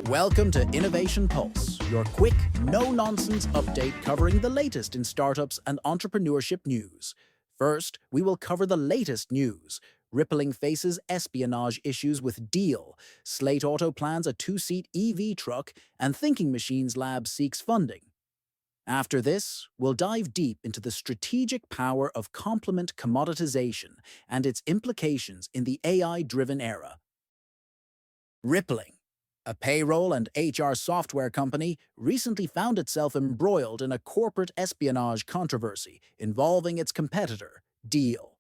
Welcome to Innovation Pulse, your quick, no-nonsense update covering the latest in startups and entrepreneurship news. First, we will cover the latest news. Rippling faces espionage issues with Deal, Slate Auto plans a two-seat EV truck, and Thinking Machines Lab seeks funding. After this, we'll dive deep into the strategic power of complement commoditization and its implications in the AI-driven era. Rippling, a payroll and HR software company, recently found itself embroiled in a corporate espionage controversy involving its competitor, Deal.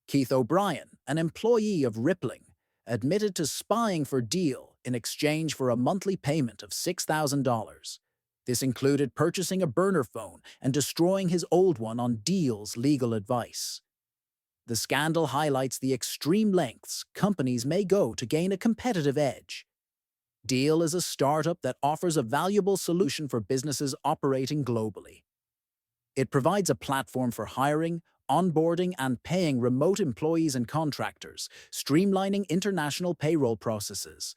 Keith O'Brien, an employee of Rippling, admitted to spying for Deal in exchange for a monthly payment of $6,000. This included purchasing a burner phone and destroying his old one on Deal's legal advice. The scandal highlights the extreme lengths companies may go to gain a competitive edge. Deal is a startup that offers a valuable solution for businesses operating globally. It provides a platform for hiring, onboarding, and paying remote employees and contractors, streamlining international payroll processes.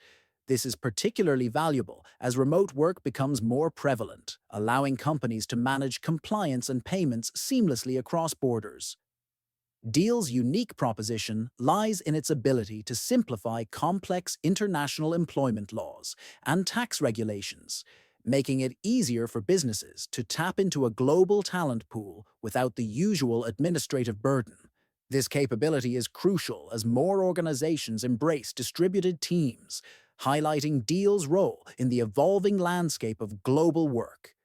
This is particularly valuable as remote work becomes more prevalent, allowing companies to manage compliance and payments seamlessly across borders. Deal's unique proposition lies in its ability to simplify complex international employment laws and tax regulations, making it easier for businesses to tap into a global talent pool without the usual administrative burden. This capability is crucial as more organizations embrace distributed teams, highlighting Deal's role in the evolving landscape of global work.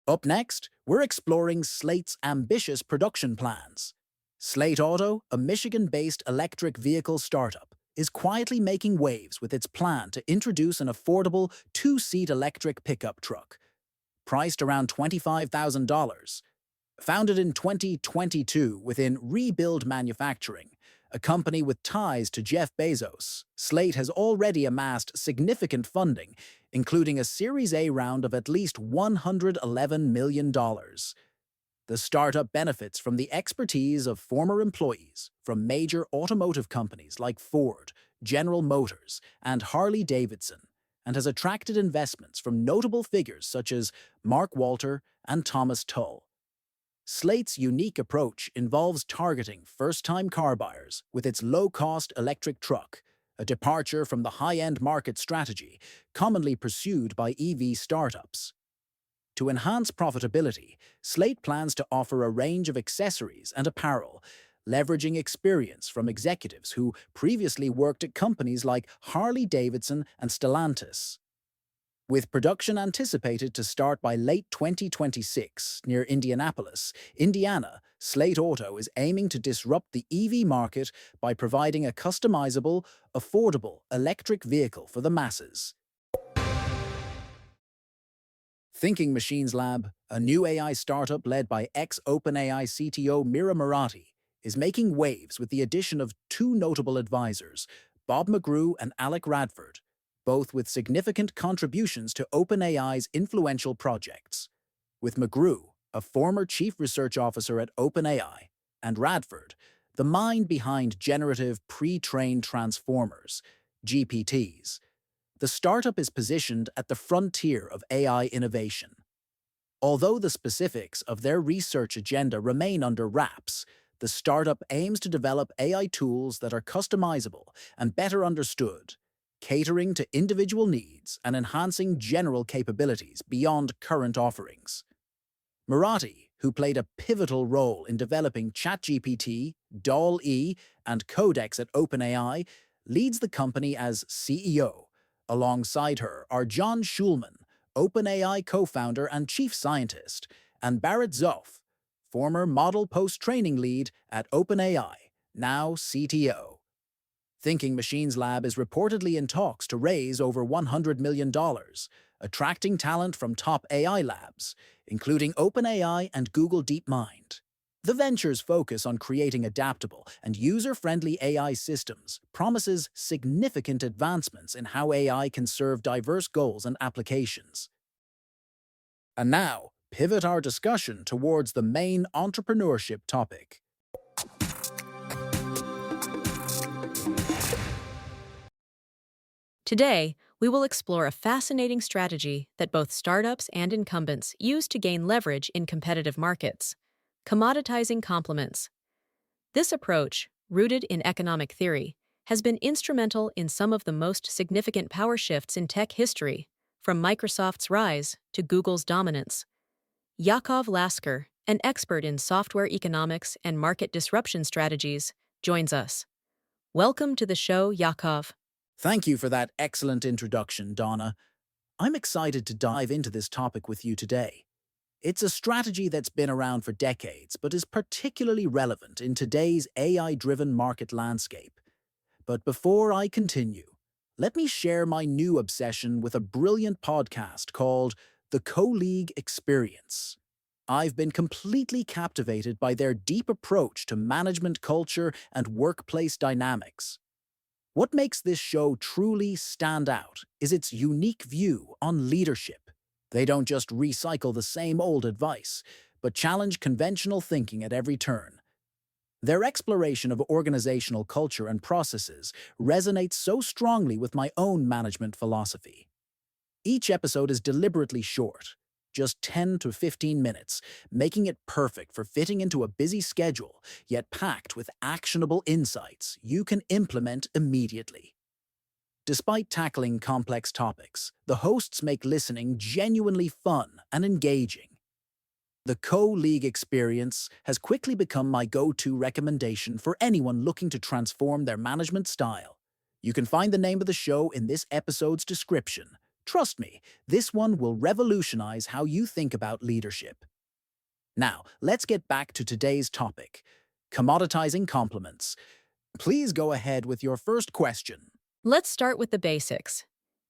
Up next, we're exploring Slate's ambitious production plans. Slate Auto, a Michigan-based electric vehicle startup, is quietly making waves with its plan to introduce an affordable two-seat electric pickup truck, priced around $25,000. Founded in 2022 within Rebuild Manufacturing, a company with ties to Jeff Bezos, Slate has already amassed significant funding, including a Series A round of at least $111 million. The startup benefits from the expertise of former employees from major automotive companies like Ford, General Motors, and Harley-Davidson, and has attracted investments from notable figures such as Mark Walter and Thomas Tull. Slate's unique approach involves targeting first-time car buyers with its low-cost electric truck, a departure from the high-end market strategy commonly pursued by EV startups. To enhance profitability, Slate plans to offer a range of accessories and apparel, leveraging experience from executives who previously worked at companies like Harley-Davidson and Stellantis. With production anticipated to start by late 2026 near Indianapolis, Indiana, Slate Auto is aiming to disrupt the EV market by providing a customizable, affordable electric vehicle for the masses. Thinking Machines Lab, a new AI startup led by ex-OpenAI CTO Mira Murati, is making waves with the addition of two notable advisors, Bob McGrew and Alec Radford, both with significant contributions to OpenAI's influential projects. With McGrew, a former chief research officer at OpenAI, and Radford, the mind behind generative pre-trained transformers, GPTs, the startup is positioned at the frontier of AI innovation. Although the specifics of their research agenda remain under wraps, the startup aims to develop AI tools that are customizable and better understood, catering to individual needs and enhancing general capabilities beyond current offerings. Murati, who played a pivotal role in developing ChatGPT, DALL-E, and Codex at OpenAI, leads the company as CEO. Alongside her are John Schulman, OpenAI co-founder and chief scientist, and Barrett Zoff, former model post-training lead at OpenAI, now CTO. Thinking Machines Lab is reportedly in talks to raise over $100 million, attracting talent from top AI labs, including OpenAI and Google DeepMind. The venture's focus on creating adaptable and user-friendly AI systems promises significant advancements in how AI can serve diverse goals and applications. And now, pivot our discussion towards the main entrepreneurship topic. Today, we will explore a fascinating strategy that both startups and incumbents use to gain leverage in competitive markets: commoditizing complements. This approach, rooted in economic theory, has been instrumental in some of the most significant power shifts in tech history, from Microsoft's rise to Google's dominance. Yakov Lasker, an expert in software economics and market disruption strategies, joins us. Welcome to the show, Yakov. Thank you for that excellent introduction, Donna. I'm excited to dive into this topic with you today. It's a strategy that's been around for decades, but is particularly relevant in today's AI-driven market landscape. But before I continue, let me share my new obsession with a brilliant podcast called the CoLeague Experience. I've been completely captivated by their deep approach to management culture and workplace dynamics. What makes this show truly stand out is its unique view on leadership. They don't just recycle the same old advice, but challenge conventional thinking at every turn. Their exploration of organizational culture and processes resonates so strongly with my own management philosophy. Each episode is deliberately short, just 10 to 15 minutes, making it perfect for fitting into a busy schedule, yet packed with actionable insights you can implement immediately. Despite tackling complex topics, the hosts make listening genuinely fun and engaging. The CoLeague experience has quickly become my go-to recommendation for anyone looking to transform their management style. You can find the name of the show in this episode's description. Trust me, this one will revolutionize how you think about leadership. Now, let's get back to today's topic: commoditizing compliments. Please go ahead with your first question. Let's start with the basics.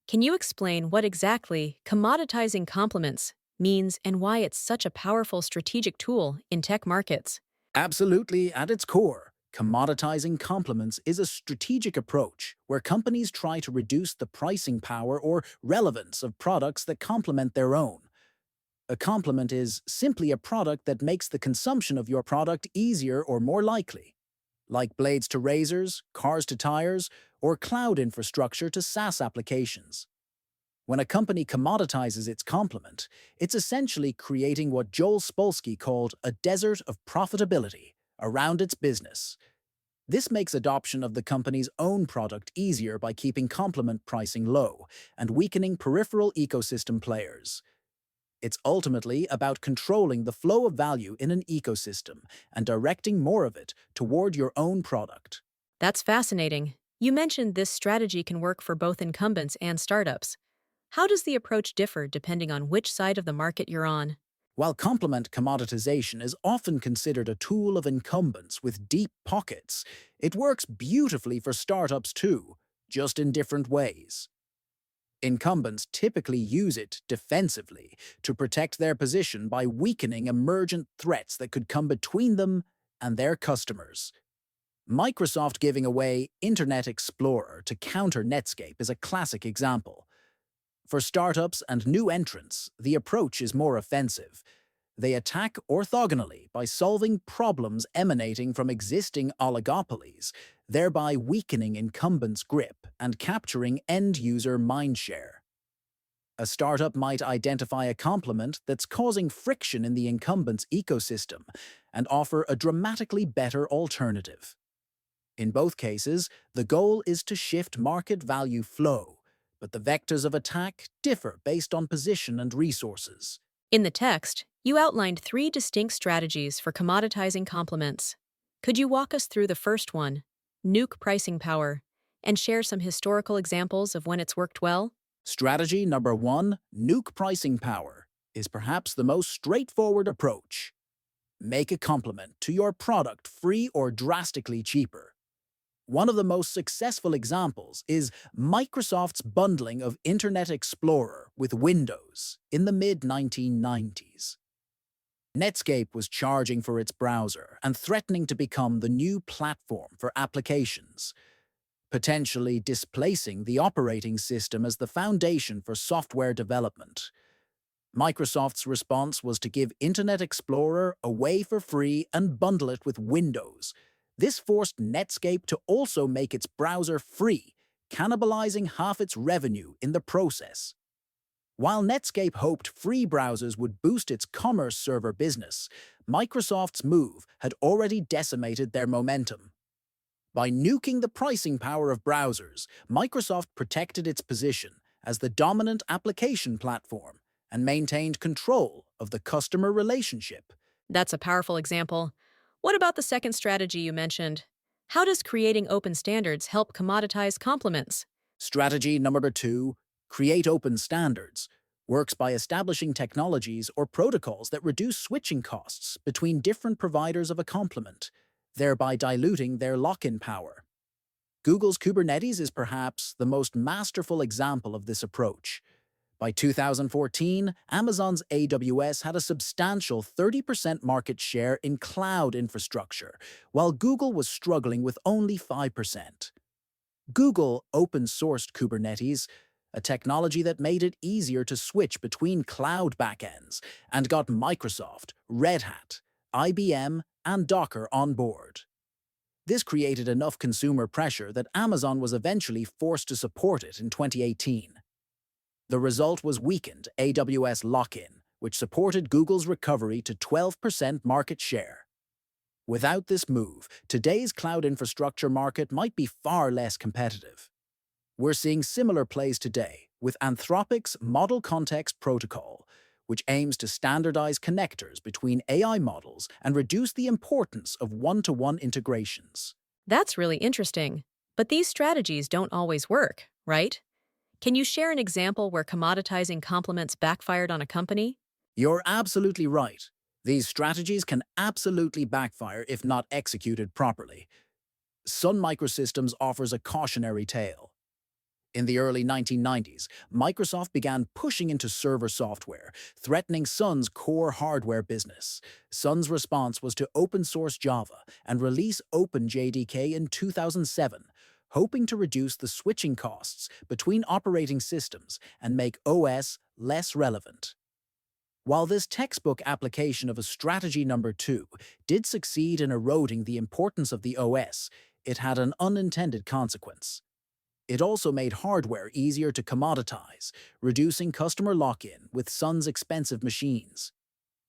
Can you explain what exactly commoditizing complements means and why it's such a powerful strategic tool in tech markets? Absolutely, at its core, commoditizing complements is a strategic approach where companies try to reduce the pricing power or relevance of products that complement their own. A complement is simply a product that makes the consumption of your product easier or more likely, like blades to razors, cars to tires, or cloud infrastructure to SaaS applications. When a company commoditizes its complement, it's essentially creating what Joel Spolsky called a desert of profitability around its business. This makes adoption of the company's own product easier by keeping complement pricing low and weakening peripheral ecosystem players. It's ultimately about controlling the flow of value in an ecosystem and directing more of it toward your own product. That's fascinating. You mentioned this strategy can work for both incumbents and startups. How does the approach differ depending on which side of the market you're on? While complement commoditization is often considered a tool of incumbents with deep pockets, it works beautifully for startups too, just in different ways. Incumbents typically use it defensively to protect their position by weakening emergent threats that could come between them and their customers. Microsoft giving away Internet Explorer to counter Netscape is a classic example. For startups and new entrants, the approach is more offensive. They attack orthogonally by solving problems emanating from existing oligopolies, thereby weakening incumbents' grip and capturing end-user mindshare. A startup might identify a complement that's causing friction in the incumbent's ecosystem and offer a dramatically better alternative. In both cases, the goal is to shift market value flow, but the vectors of attack differ based on position and resources. In the text, you outlined three distinct strategies for commoditizing complements. Could you walk us through the first one, nuke pricing power, and share some historical examples of when it's worked well? Strategy number one, nuke pricing power, is perhaps the most straightforward approach. Make a complement to your product free or drastically cheaper. One of the most successful examples is Microsoft's bundling of Internet Explorer with Windows in the mid-1990s. Netscape was charging for its browser and threatening to become the new platform for applications, potentially displacing the operating system as the foundation for software development. Microsoft's response was to give Internet Explorer away for free and bundle it with Windows. This forced Netscape to also make its browser free, cannibalizing half its revenue in the process. While Netscape hoped free browsers would boost its commerce server business, Microsoft's move had already decimated their momentum. By nuking the pricing power of browsers, Microsoft protected its position as the dominant application platform and maintained control of the customer relationship. That's a powerful example. What about the second strategy you mentioned? How does creating open standards help commoditize complements? Strategy number 2, create open standards, works by establishing technologies or protocols that reduce switching costs between different providers of a complement, thereby diluting their lock-in power. Google's Kubernetes is perhaps the most masterful example of this approach. By 2014, Amazon's AWS had a substantial 30% market share in cloud infrastructure, while Google was struggling with only 5%. Google open-sourced Kubernetes, a technology that made it easier to switch between cloud backends, and got Microsoft, Red Hat, IBM, and Docker on board. This created enough consumer pressure that Amazon was eventually forced to support it in 2018. The result was weakened AWS lock-in, which supported Google's recovery to 12% market share. Without this move, today's cloud infrastructure market might be far less competitive. We're seeing similar plays today with Anthropic's Model Context Protocol, which aims to standardize connectors between AI models and reduce the importance of one-to-one integrations. That's really interesting. But these strategies don't always work, right? Can you share an example where commoditizing complements backfired on a company? You're absolutely right. These strategies can absolutely backfire if not executed properly. Sun Microsystems offers a cautionary tale. In the early 1990s, Microsoft began pushing into server software, threatening Sun's core hardware business. Sun's response was to open-source Java and release OpenJDK in 2007, hoping to reduce the switching costs between operating systems and make OS less relevant. While this textbook application of a strategy number 2 did succeed in eroding the importance of the OS, it had an unintended consequence. It also made hardware easier to commoditize, reducing customer lock-in with Sun's expensive machines.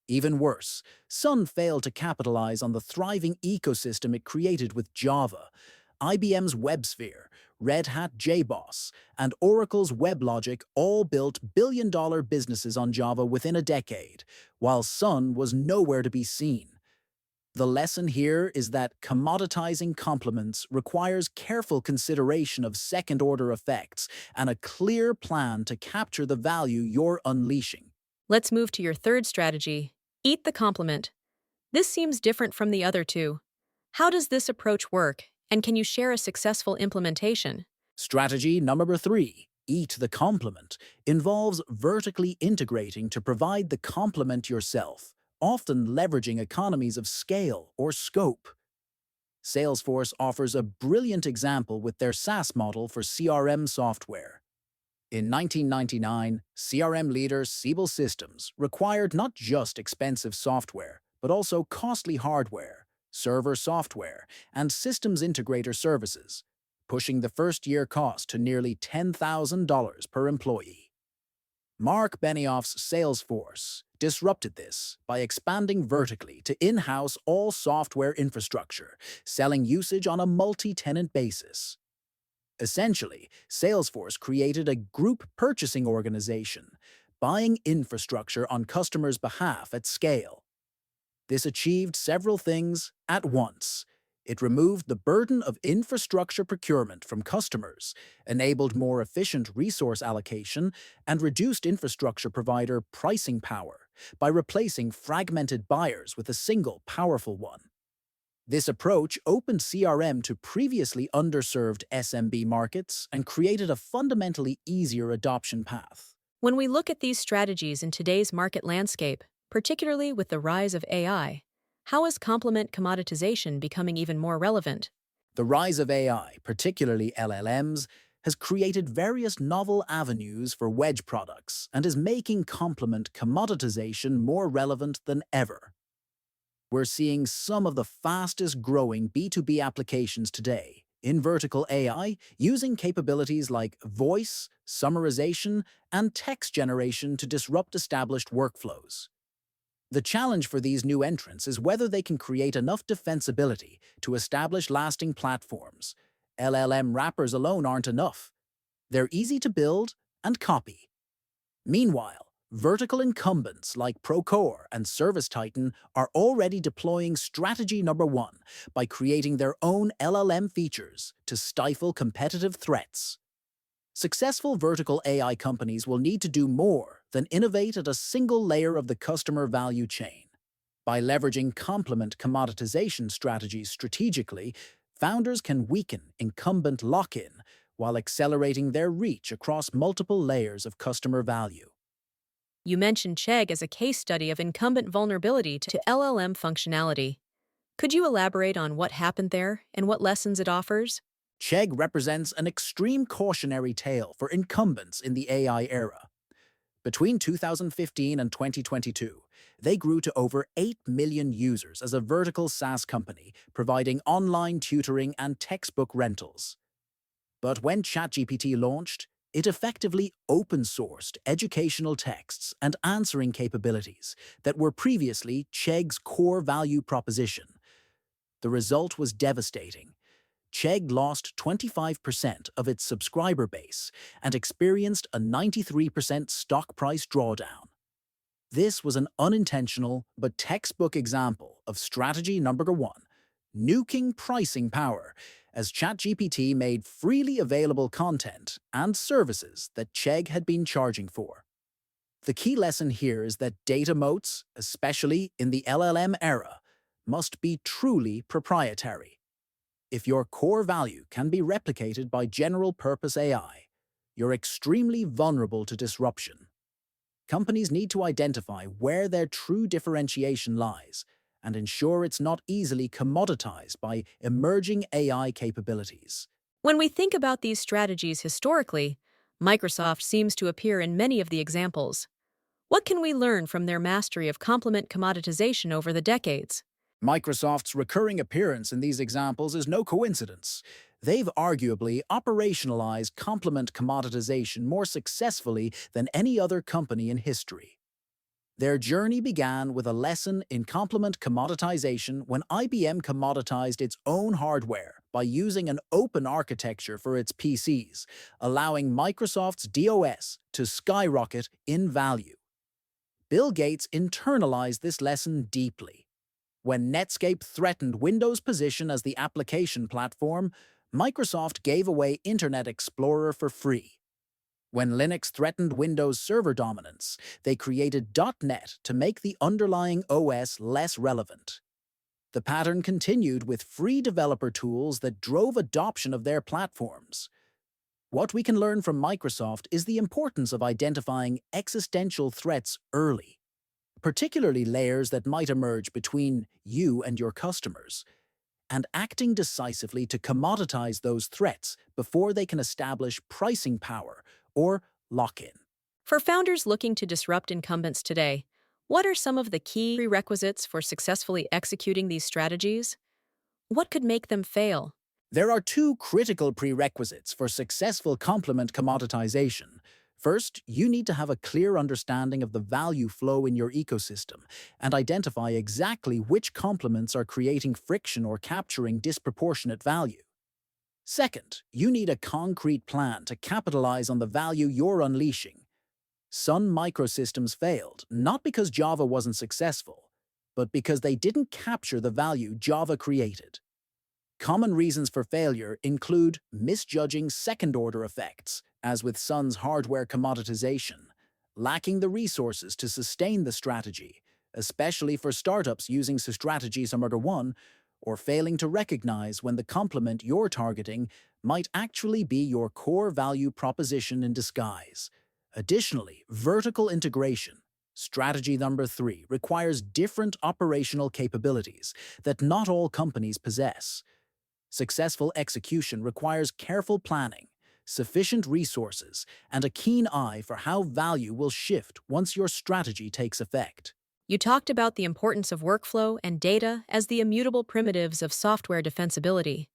Even worse, Sun failed to capitalize on the thriving ecosystem it created with Java. IBM's WebSphere, Red Hat JBoss, and Oracle's WebLogic all built billion-dollar businesses on Java within a decade, while Sun was nowhere to be seen. The lesson here is that commoditizing complements requires careful consideration of second-order effects and a clear plan to capture the value you're unleashing. Let's move to your third strategy, eat the complement. This seems different from the other two. How does this approach work, and can you share a successful implementation? Strategy number 3, eat the complement, involves vertically integrating to provide the complement yourself, often leveraging economies of scale or scope. Salesforce offers a brilliant example with their SaaS model for CRM software. In 1999, CRM leader Siebel Systems required not just expensive software, but also costly hardware, server software, and systems integrator services, pushing the first-year cost to nearly $10,000 per employee. Mark Benioff's Salesforce disrupted this by expanding vertically to in-house all software infrastructure, selling usage on a multi-tenant basis. Essentially, Salesforce created a group purchasing organization, buying infrastructure on customers' behalf at scale. This achieved several things at once. It removed the burden of infrastructure procurement from customers, enabled more efficient resource allocation, and reduced infrastructure provider pricing power by replacing fragmented buyers with a single, powerful one. This approach opened CRM to previously underserved SMB markets and created a fundamentally easier adoption path. When we look at these strategies in today's market landscape, particularly with the rise of AI, how is complement commoditization becoming even more relevant? The rise of AI, particularly LLMs, has created various novel avenues for wedge products and is making complement commoditization more relevant than ever. We're seeing some of the fastest-growing B2B applications today In vertical AI, using capabilities like voice, summarization, and text generation to disrupt established workflows. The challenge for these new entrants is whether they can create enough defensibility to establish lasting platforms. LLM wrappers alone aren't enough. They're easy to build and copy. Meanwhile, vertical incumbents like Procore and Service Titan are already deploying strategy number one by creating their own LLM features to stifle competitive threats. Successful vertical AI companies will need to do more than innovate at a single layer of the customer value chain. By leveraging complement commoditization strategies strategically, founders can weaken incumbent lock-in while accelerating their reach across multiple layers of customer value. You mentioned Chegg as a case study of incumbent vulnerability to LLM functionality. Could you elaborate on what happened there and what lessons it offers? Chegg represents an extreme cautionary tale for incumbents in the AI era. Between 2015 and 2022, they grew to over 8 million users as a vertical SaaS company, providing online tutoring and textbook rentals. But when ChatGPT launched, it effectively open-sourced educational texts and answering capabilities that were previously Chegg's core value proposition. The result was devastating. Chegg lost 25% of its subscriber base and experienced a 93% stock price drawdown. This was an unintentional but textbook example of strategy number one, nuking pricing power, as ChatGPT made freely available content and services that Chegg had been charging for. The key lesson here is that data moats, especially in the LLM era, must be truly proprietary. If your core value can be replicated by general-purpose AI, you're extremely vulnerable to disruption. Companies need to identify where their true differentiation lies and ensure it's not easily commoditized by emerging AI capabilities. When we think about these strategies historically, Microsoft seems to appear in many of the examples. What can we learn from their mastery of complement commoditization over the decades? Microsoft's recurring appearance in these examples is no coincidence. They've arguably operationalized complement commoditization more successfully than any other company in history. Their journey began with a lesson in complement commoditization when IBM commoditized its own hardware by using an open architecture for its PCs, allowing Microsoft's DOS to skyrocket in value. Bill Gates internalized this lesson deeply. When Netscape threatened Windows' position as the application platform, Microsoft gave away Internet Explorer for free. When Linux threatened Windows server dominance, they created .NET to make the underlying OS less relevant. The pattern continued with free developer tools that drove adoption of their platforms. What we can learn from Microsoft is the importance of identifying existential threats early, particularly layers that might emerge between you and your customers, and acting decisively to commoditize those threats before they can establish pricing power or lock-in. For founders looking to disrupt incumbents today, what are some of the key prerequisites for successfully executing these strategies? What could make them fail? There are two critical prerequisites for successful complement commoditization. First, you need to have a clear understanding of the value flow in your ecosystem and identify exactly which complements are creating friction or capturing disproportionate value. Second, you need a concrete plan to capitalize on the value you're unleashing. Sun Microsystems failed, not because Java wasn't successful, but because they didn't capture the value Java created. Common reasons for failure include misjudging second-order effects, as with Sun's hardware commoditization, lacking the resources to sustain the strategy, especially for startups using strategy number one, or failing to recognize when the complement you're targeting might actually be your core value proposition in disguise. Additionally, vertical integration, strategy number three, requires different operational capabilities that not all companies possess. Successful execution requires careful planning, sufficient resources, and a keen eye for how value will shift once your strategy takes effect. You talked about the importance of workflow and data as the immutable primitives of software defensibility.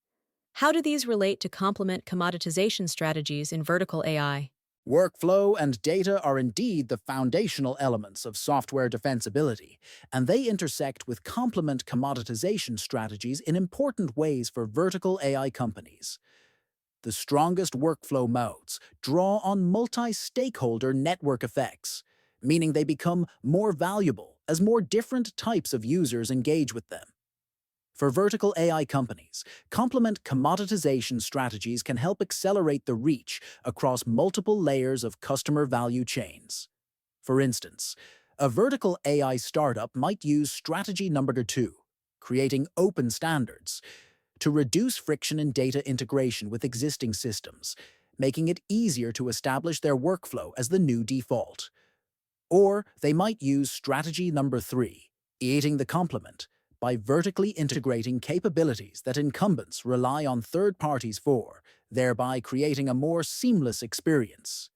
How do these relate to complement commoditization strategies in vertical AI? Workflow and data are indeed the foundational elements of software defensibility, and they intersect with complement commoditization strategies in important ways for vertical AI companies. The strongest workflow modes draw on multi-stakeholder network effects, meaning they become more valuable as more different types of users engage with them. For vertical AI companies, complement commoditization strategies can help accelerate the reach across multiple layers of customer value chains. For instance, a vertical AI startup might use strategy number two, creating open standards, to reduce friction in data integration with existing systems, making it easier to establish their workflow as the new default. Or they might use strategy number three, eating the complement, by vertically integrating capabilities that incumbents rely on third parties for, thereby creating a more seamless experience.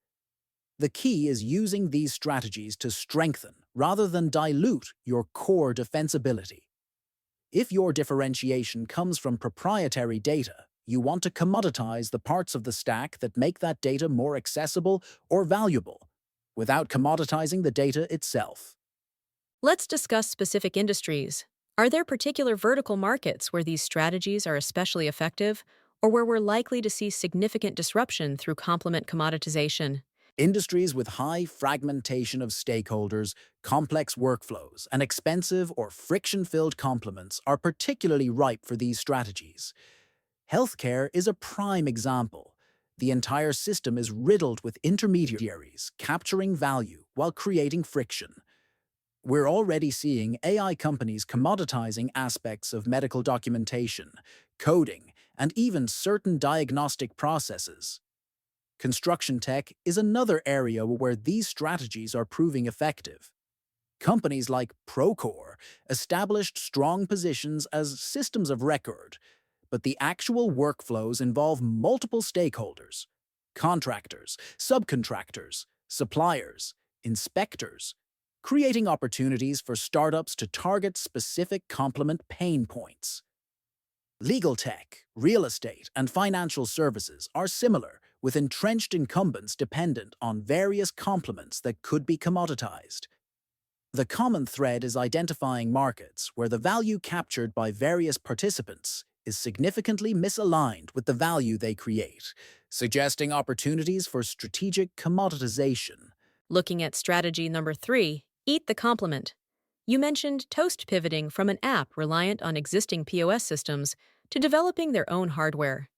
The key is using these strategies to strengthen rather than dilute your core defensibility. If your differentiation comes from proprietary data, you want to commoditize the parts of the stack that make that data more accessible or valuable, without commoditizing the data itself. Let's discuss specific industries. Are there particular vertical markets where these strategies are especially effective, or where we're likely to see significant disruption through complement commoditization? Industries with high fragmentation of stakeholders, complex workflows, and expensive or friction-filled complements are particularly ripe for these strategies. Healthcare is a prime example. The entire system is riddled with intermediaries capturing value while creating friction. We're already seeing AI companies commoditizing aspects of medical documentation, coding, and even certain diagnostic processes. Construction tech is another area where these strategies are proving effective. Companies like Procore established strong positions as systems of record, but the actual workflows involve multiple stakeholders: contractors, subcontractors, suppliers, inspectors, creating opportunities for startups to target specific complement pain points. Legal tech, real estate, and financial services are similar, with entrenched incumbents dependent on various complements that could be commoditized. The common thread is identifying markets where the value captured by various participants is significantly misaligned with the value they create, suggesting opportunities for strategic commoditization. Looking at strategy number three, eat the complement. You mentioned toast pivoting from an app reliant on existing POS systems to developing their own hardware.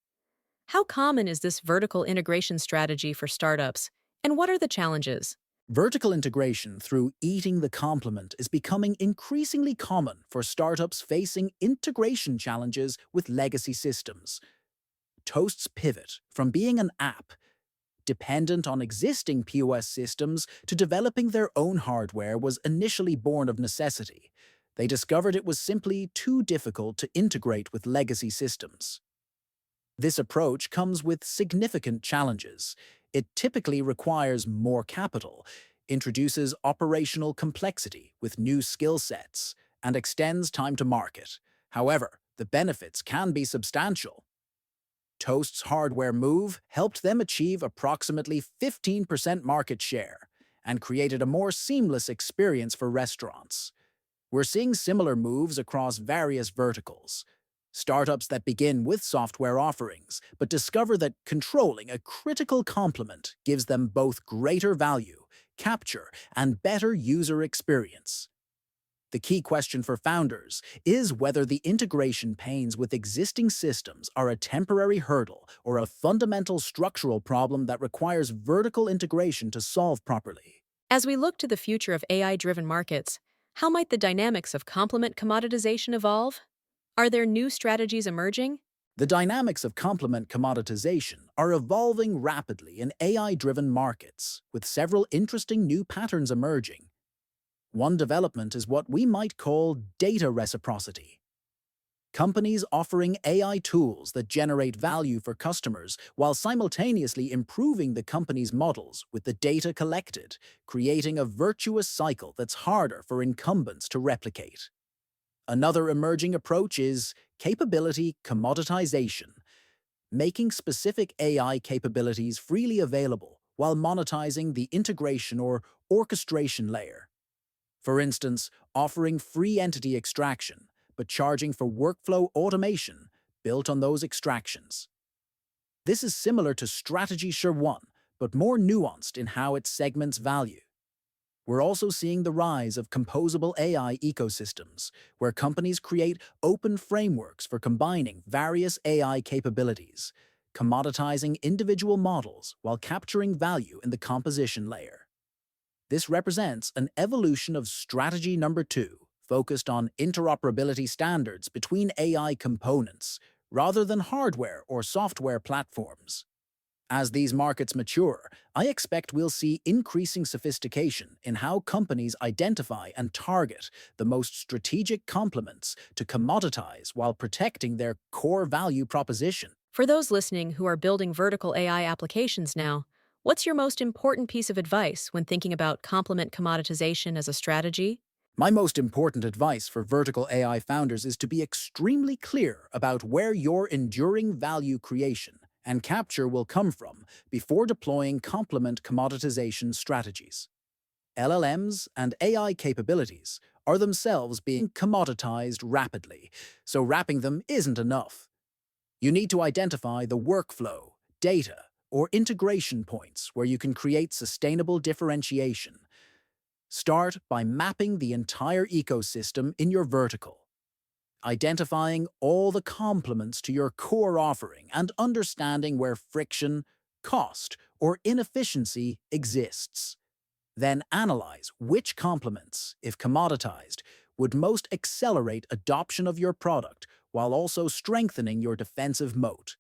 How common is this vertical integration strategy for startups, and what are the challenges? Vertical integration through eating the complement is becoming increasingly common for startups facing integration challenges with legacy systems. Toast's pivot from being an app dependent on existing POS systems to developing their own hardware was initially born of necessity. They discovered it was simply too difficult to integrate with legacy systems. This approach comes with significant challenges. It typically requires more capital, introduces operational complexity with new skill sets, and extends time to market. However, the benefits can be substantial. Toast's hardware move helped them achieve approximately 15% market share and created a more seamless experience for restaurants. We're seeing similar moves across various verticals. Startups that begin with software offerings, but discover that controlling a critical complement gives them both greater value, capture, and better user experience. The key question for founders is whether the integration pains with existing systems are a temporary hurdle or a fundamental structural problem that requires vertical integration to solve properly. As we look to the future of AI-driven markets, how might the dynamics of complement commoditization evolve? Are there new strategies emerging? The dynamics of complement commoditization are evolving rapidly in AI-driven markets, with several interesting new patterns emerging. One development is what we might call data reciprocity. Companies offering AI tools that generate value for customers while simultaneously improving the company's models with the data collected, creating a virtuous cycle that's harder for incumbents to replicate. Another emerging approach is capability commoditization. making specific AI capabilities freely available while monetizing the integration or orchestration layer. For instance, offering free entity extraction, but charging for workflow automation built on those extractions. This is similar to Strategy Sure 1, but more nuanced in how it segments value. We're also seeing the rise of composable AI ecosystems, where companies create open frameworks for combining various AI capabilities, commoditizing individual models while capturing value in the composition layer. This represents an evolution of strategy number 2, focused on interoperability standards between AI components, rather than hardware or software platforms. As these markets mature, I expect we'll see increasing sophistication in how companies identify and target the most strategic complements to commoditize while protecting their core value proposition. For those listening who are building vertical AI applications now, what's your most important piece of advice when thinking about complement commoditization as a strategy? My most important advice for vertical AI founders is to be extremely clear about where your enduring value creation and capture will come from before deploying complement commoditization strategies. LLMs and AI capabilities are themselves being commoditized rapidly, so wrapping them isn't enough. You need to identify the workflow, data, or integration points where you can create sustainable differentiation. Start by mapping the entire ecosystem in your vertical, identifying all the complements to your core offering and understanding where friction, cost, or inefficiency exists. Then analyze which complements, if commoditized, would most accelerate adoption of your product while also strengthening your defensive moat.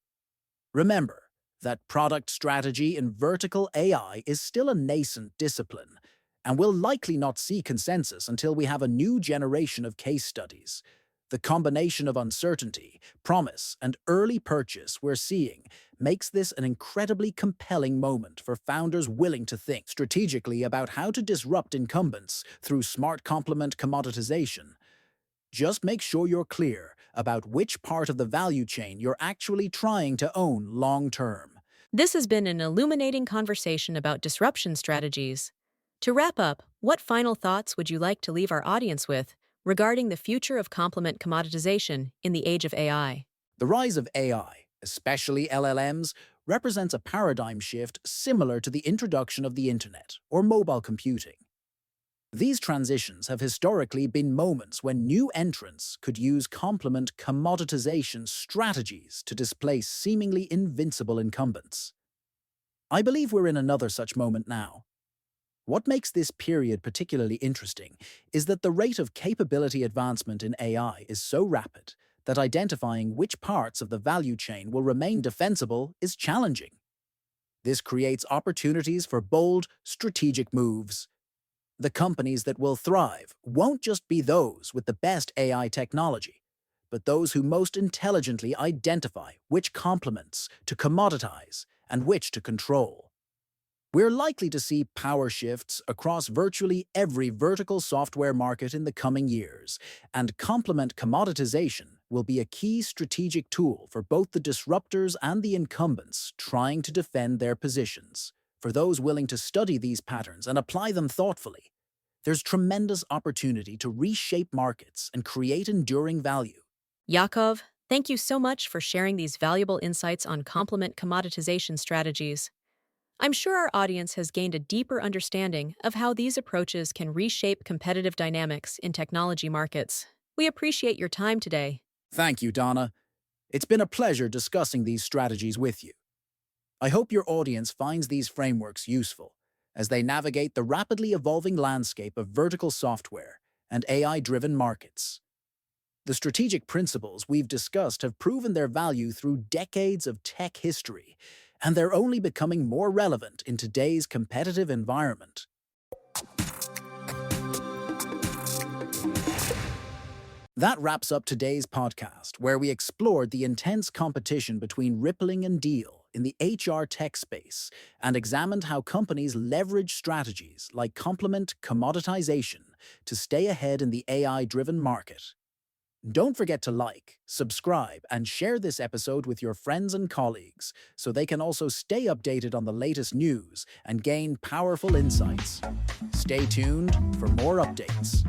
Remember that product strategy in vertical AI is still a nascent discipline, and will likely not see consensus until we have a new generation of case studies. The combination of uncertainty, promise, and early purchase we're seeing makes this an incredibly compelling moment for founders willing to think strategically about how to disrupt incumbents through smart complement commoditization. Just make sure you're clear about which part of the value chain you're actually trying to own long-term. This has been an illuminating conversation about disruption strategies. To wrap up, what final thoughts would you like to leave our audience with regarding the future of complement commoditization in the age of AI? The rise of AI, especially LLMs, represents a paradigm shift similar to the introduction of the internet or mobile computing. These transitions have historically been moments when new entrants could use complement commoditization strategies to displace seemingly invincible incumbents. I believe we're in another such moment now. What makes this period particularly interesting is that the rate of capability advancement in AI is so rapid that identifying which parts of the value chain will remain defensible is challenging. This creates opportunities for bold, strategic moves. The companies that will thrive won't just be those with the best AI technology, but those who most intelligently identify which complements to commoditize and which to control. We're likely to see power shifts across virtually every vertical software market in the coming years, and complement commoditization will be a key strategic tool for both the disruptors and the incumbents trying to defend their positions. For those willing to study these patterns and apply them thoughtfully, there's tremendous opportunity to reshape markets and create enduring value. Yakov, thank you so much for sharing these valuable insights on complement commoditization strategies. I'm sure our audience has gained a deeper understanding of how these approaches can reshape competitive dynamics in technology markets. We appreciate your time today. Thank you, Donna. It's been a pleasure discussing these strategies with you. I hope your audience finds these frameworks useful as they navigate the rapidly evolving landscape of vertical software and AI-driven markets. The strategic principles we've discussed have proven their value through decades of tech history, and they're only becoming more relevant in today's competitive environment. That wraps up today's podcast, where we explored the intense competition between Rippling and Deal in the HR tech space and examined how companies leverage strategies like complement commoditization to stay ahead in the AI-driven market. Don't forget to like, subscribe, and share this episode with your friends and colleagues so they can also stay updated on the latest news and gain powerful insights. Stay tuned for more updates.